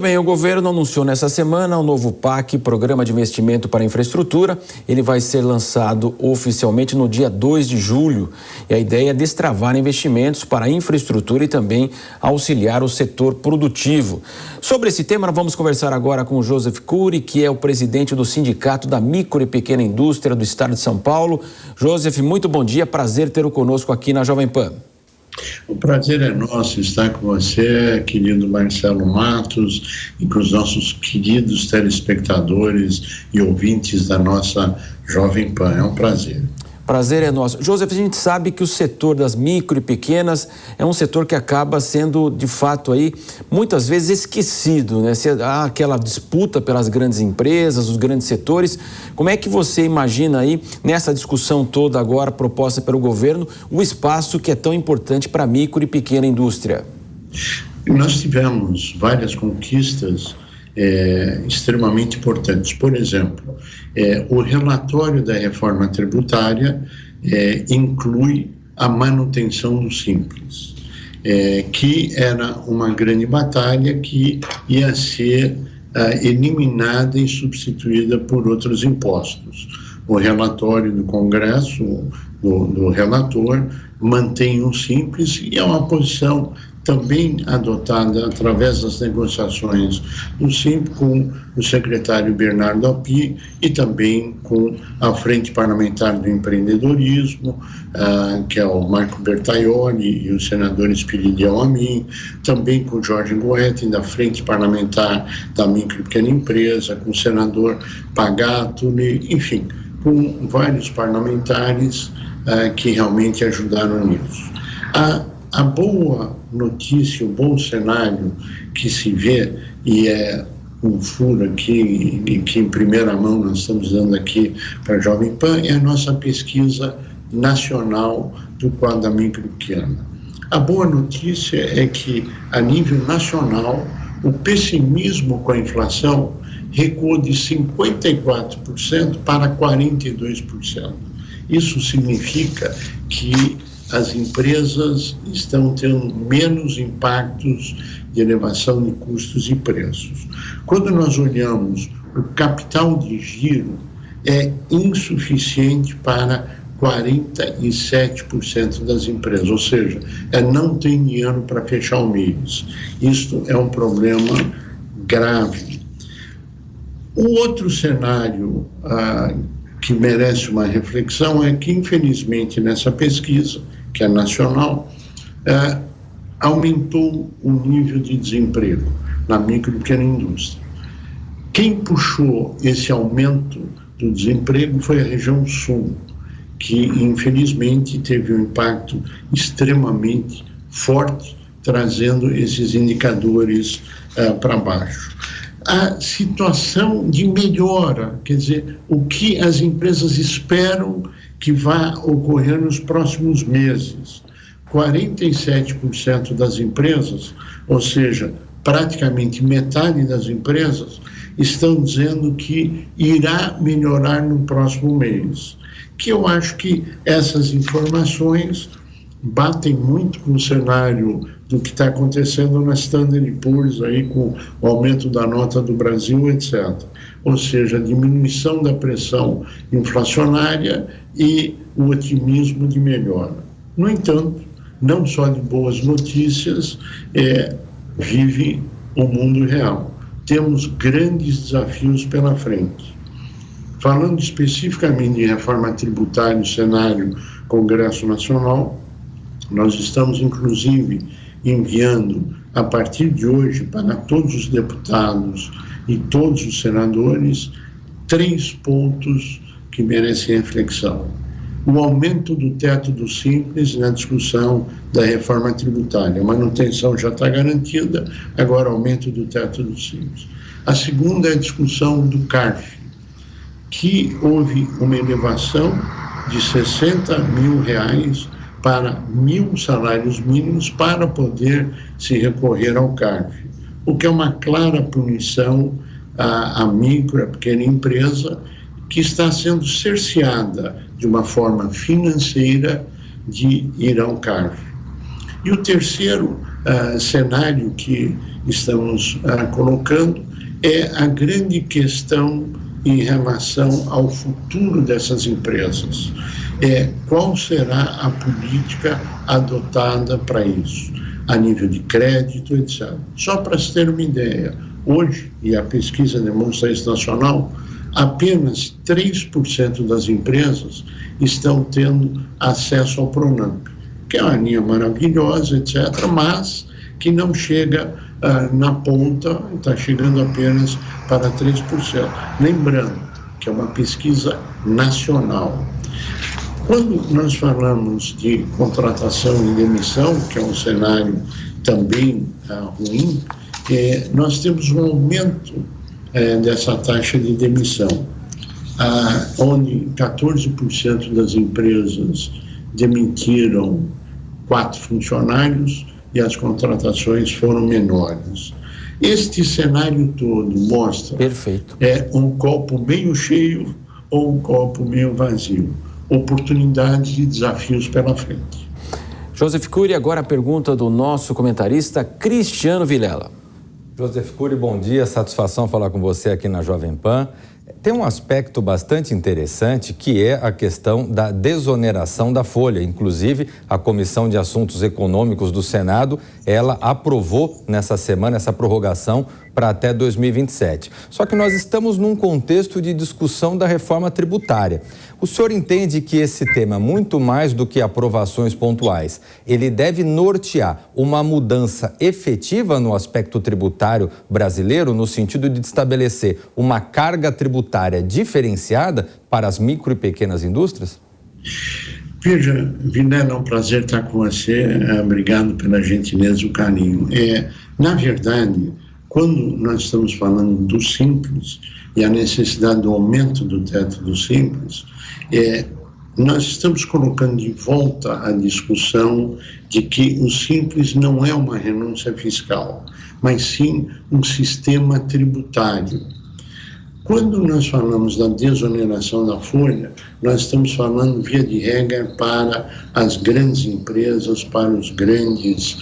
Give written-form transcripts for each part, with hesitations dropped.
Bem, o governo anunciou nessa semana o novo PAC, Programa de Investimento para a Infraestrutura. Ele vai ser lançado oficialmente no dia 2 de julho. E a ideia é destravar investimentos para a infraestrutura e também auxiliar o setor produtivo. Sobre esse tema, nós vamos conversar agora com o Joseph Cury, que é o presidente do Sindicato da Micro e Pequena Indústria do Estado de São Paulo. Joseph, muito bom dia, prazer tê-lo conosco aqui na Jovem Pan. O prazer é nosso estar com você, querido Marcelo Matos, e com os nossos queridos telespectadores e ouvintes da nossa Jovem Pan. É um prazer. Prazer é nosso. Joseph, a gente sabe que o setor das micro e pequenas é um setor que acaba sendo, de fato, aí, muitas vezes esquecido, né? Há aquela disputa pelas grandes empresas, os grandes setores. Como é que você imagina aí, nessa discussão toda agora proposta pelo governo, o espaço que é tão importante para a micro e pequena indústria? Nós tivemos várias conquistas extremamente importantes. Por exemplo, o relatório da reforma tributária inclui a manutenção do Simples, que era uma grande batalha que ia ser eliminada e substituída por outros impostos. O relatório do Congresso, do relator, mantém o Simples e é uma posição também adotada através das negociações do Simples com o secretário Bernardo Api e também com a Frente Parlamentar do Empreendedorismo, que é o Marco Bertaioli e o senador Espiridião Amin, também com o Jorge Goetti, da Frente Parlamentar da Micro e Pequena Empresa, com o senador Pagatuli, enfim, com vários parlamentares que realmente ajudaram nisso. A boa notícia, o bom cenário que se vê, e é um furo aqui, e que em primeira mão nós estamos dando aqui para a Jovem Pan, é a nossa pesquisa nacional do quadro da micro e pequena. A boa notícia é que, a nível nacional, o pessimismo com a inflação recuou de 54% para 42%. Isso significa que as empresas estão tendo menos impactos de elevação de custos e preços. Quando nós olhamos o capital de giro, é insuficiente para 47% das empresas, ou seja, não tem dinheiro para fechar o mês. Isto é um problema grave. O outro cenário que merece uma reflexão é que, infelizmente, nessa pesquisa, que é nacional, aumentou o nível de desemprego na micro e pequena indústria. Quem puxou esse aumento do desemprego foi a região sul, que infelizmente teve um impacto extremamente forte, trazendo esses indicadores para baixo. A situação de melhora, quer dizer, o que as empresas esperam que vai ocorrer nos próximos meses. 47% das empresas, ou seja, praticamente metade das empresas, estão dizendo que irá melhorar no próximo mês. Que eu acho que essas informações batem muito com o cenário do que está acontecendo na Standard & Poor's, aí, com o aumento da nota do Brasil, etc. Ou seja, a diminuição da pressão inflacionária e o otimismo de melhora. No entanto, não só de boas notícias vive o mundo real. Temos grandes desafios pela frente. Falando especificamente de reforma tributária, cenário Congresso Nacional, nós estamos, inclusive, enviando, a partir de hoje, para todos os deputados e todos os senadores, 3 pontos que merecem reflexão. O aumento do teto do Simples na discussão da reforma tributária. A manutenção já está garantida, agora aumento do teto do Simples. A segunda é a discussão do CARF, que houve uma elevação de R$60 mil para 1.000 salários mínimos para poder se recorrer ao CARF, o que é uma clara punição à micro, à pequena empresa, que está sendo cerceada de uma forma financeira de ir ao CARF. E o terceiro cenário que estamos colocando é a grande questão em relação ao futuro dessas empresas. Qual será a política adotada para isso, a nível de crédito, etc. Só para se ter uma ideia, hoje, e a pesquisa demonstra isso nacional, apenas 3% das empresas estão tendo acesso ao Pronamp, que é uma linha maravilhosa, etc., mas que não chega na ponta, está chegando apenas para 3%. Lembrando que é uma pesquisa nacional. Quando nós falamos de contratação e demissão, que é um cenário também ruim, nós temos um aumento dessa taxa de demissão, onde 14% das empresas demitiram 4 funcionários e as contratações foram menores. Este cenário todo mostra um copo meio cheio ou um copo meio vazio. Oportunidades e desafios pela frente. Joseph Cury, agora a pergunta do nosso comentarista Cristiano Vilela. Joseph Cury, bom dia, satisfação falar com você aqui na Jovem Pan. Tem um aspecto bastante interessante que é a questão da desoneração da folha. Inclusive, a Comissão de Assuntos Econômicos do Senado, ela aprovou nessa semana essa prorrogação para até 2027. Só que nós estamos num contexto de discussão da reforma tributária. O senhor entende que esse tema, muito mais do que aprovações pontuais, ele deve nortear uma mudança efetiva no aspecto tributário brasileiro, no sentido de estabelecer uma carga tributária diferenciada para as micro e pequenas indústrias? Veja, Vilela, é um prazer estar com você. Obrigado pela gentileza e o carinho. Na verdade, quando nós estamos falando do Simples e a necessidade do aumento do teto do Simples, nós estamos colocando de volta a discussão de que o Simples não é uma renúncia fiscal, mas sim um sistema tributário. Quando nós falamos da desoneração da folha, nós estamos falando, via de regra, para as grandes empresas, para os grandes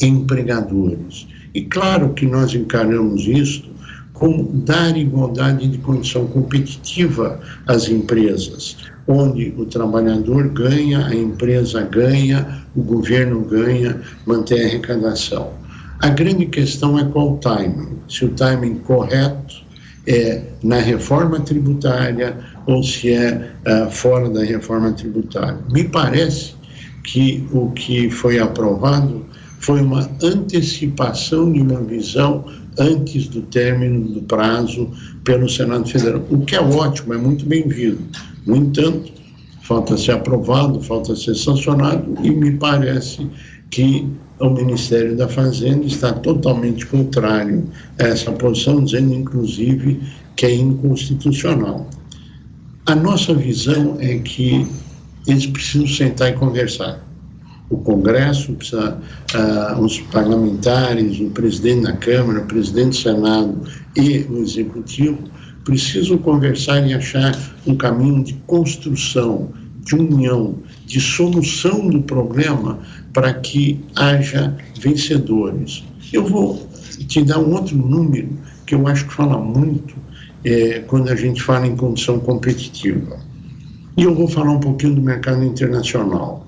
empregadores. E claro que nós encaramos isso como dar igualdade de condição competitiva às empresas, onde o trabalhador ganha, a empresa ganha, o governo ganha, mantém a arrecadação. A grande questão é qual o timing, se o timing correto é na reforma tributária ou se é fora da reforma tributária. Me parece que o que foi aprovado foi uma antecipação de uma visão antes do término do prazo pelo Senado Federal, o que é ótimo, é muito bem-vindo. No entanto, falta ser aprovado, falta ser sancionado, e me parece que o Ministério da Fazenda está totalmente contrário a essa posição, dizendo, inclusive, que é inconstitucional. A nossa visão é que eles precisam sentar e conversar. O Congresso precisa, os parlamentares, o presidente da Câmara, o presidente do Senado e o Executivo precisam conversar e achar um caminho de construção, de união, de solução do problema para que haja vencedores. Eu vou te dar um outro número que eu acho que fala muito quando a gente fala em condição competitiva. E eu vou falar um pouquinho do mercado internacional.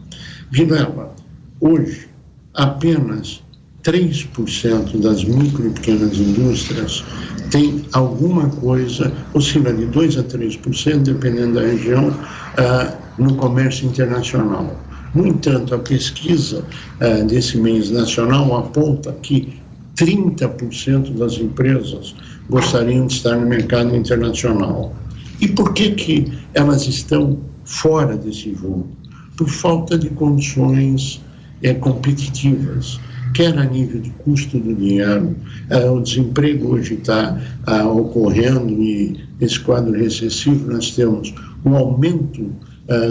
Vilela, hoje, apenas 3% das micro e pequenas indústrias tem alguma coisa, oscila de 2% a 3%, dependendo da região, no comércio internacional. No entanto, a pesquisa desse mês nacional aponta que 30% das empresas gostariam de estar no mercado internacional. E por que elas estão fora desse jogo? Por falta de condições competitivas, quer a nível de custo do dinheiro. O desemprego hoje está ocorrendo, e nesse quadro recessivo nós temos um aumento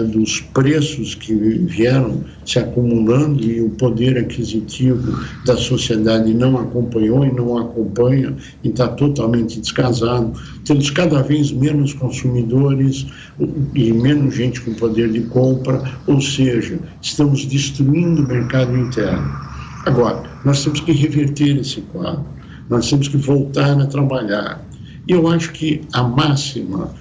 dos preços que vieram se acumulando e o poder aquisitivo da sociedade não acompanhou e não acompanha e está totalmente descasado. Temos cada vez menos consumidores e menos gente com poder de compra, ou seja, estamos destruindo o mercado interno. Agora, nós temos que reverter esse quadro, nós temos que voltar a trabalhar. E eu acho que a máxima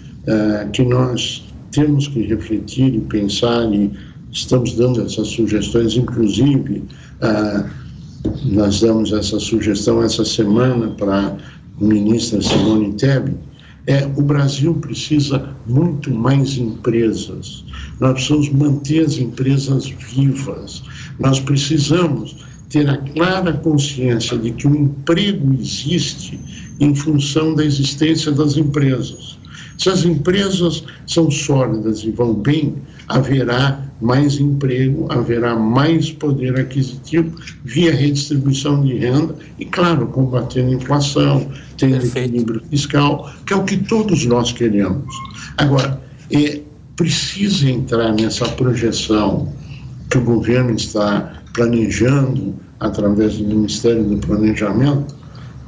que nós temos que refletir e pensar, e estamos dando essas sugestões, inclusive nós damos essa sugestão essa semana para a ministra Simone Tebet, o Brasil precisa muito mais empresas, nós precisamos manter as empresas vivas, nós precisamos ter a clara consciência de que o emprego existe em função da existência das empresas. Se as empresas são sólidas e vão bem, haverá mais emprego, haverá mais poder aquisitivo via redistribuição de renda e, claro, combatendo a inflação, tendo equilíbrio fiscal, que é o que todos nós queremos. Agora, precisa entrar nessa projeção que o governo está planejando através do Ministério do Planejamento,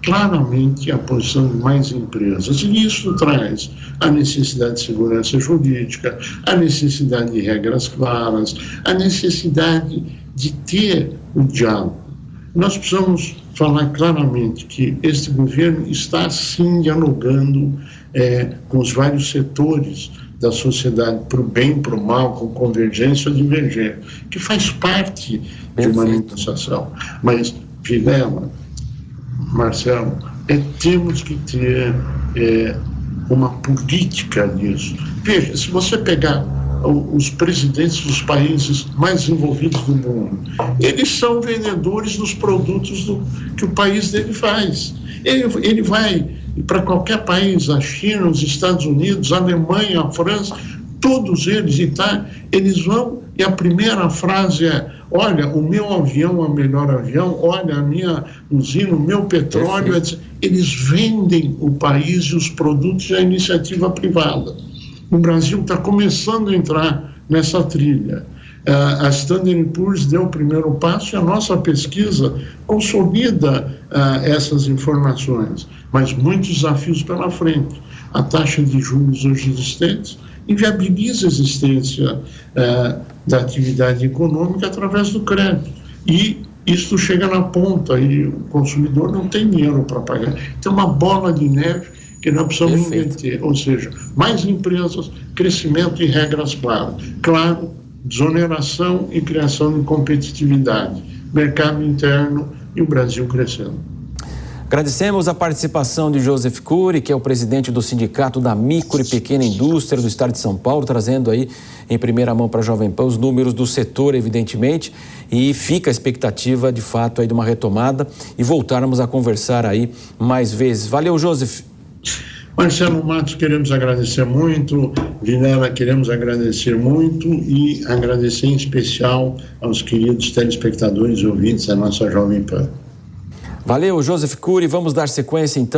claramente a posição de mais empresas. E isso traz a necessidade de segurança jurídica, a necessidade de regras claras, a necessidade de ter o diálogo. Nós precisamos falar claramente que este governo está, sim, dialogando com os vários setores da sociedade, para o bem, para o mal, com convergência ou divergência, que faz parte de uma negociação. Mas, Vilela, Marcelo, temos que ter uma política nisso. Veja, se você pegar os presidentes dos países mais desenvolvidos do mundo, eles são vendedores dos produtos que o país dele faz. Ele vai para qualquer país, a China, os Estados Unidos, a Alemanha, a França, todos eles, eles vão e a primeira frase é: olha, o meu avião é o melhor avião, olha, a minha usina, o meu petróleo, etc. Eles vendem o país e os produtos da iniciativa privada. O Brasil está começando a entrar nessa trilha. A Standard & Poor's deu o primeiro passo e a nossa pesquisa consolida essas informações, mas muitos desafios pela frente. A taxa de juros hoje existentes inviabiliza a existência da atividade econômica através do crédito. E isso chega na ponta e o consumidor não tem dinheiro para pagar. Então, uma bola de neve que nós precisamos inverter, ou seja, mais empresas, crescimento e regras claras. Claro, desoneração e criação de competitividade, mercado interno e o Brasil crescendo. Agradecemos a participação de Joseph Cury, que é o presidente do Sindicato da Micro e Pequena Indústria do Estado de São Paulo, trazendo aí em primeira mão para a Jovem Pan os números do setor, evidentemente, e fica a expectativa, de fato, aí de uma retomada e voltarmos a conversar aí mais vezes. Valeu, Joseph. Marcelo Matos, queremos agradecer muito, Vilela, queremos agradecer muito e agradecer em especial aos queridos telespectadores e ouvintes da nossa Jovem Pan. Valeu, Joseph Cury. Vamos dar sequência, então.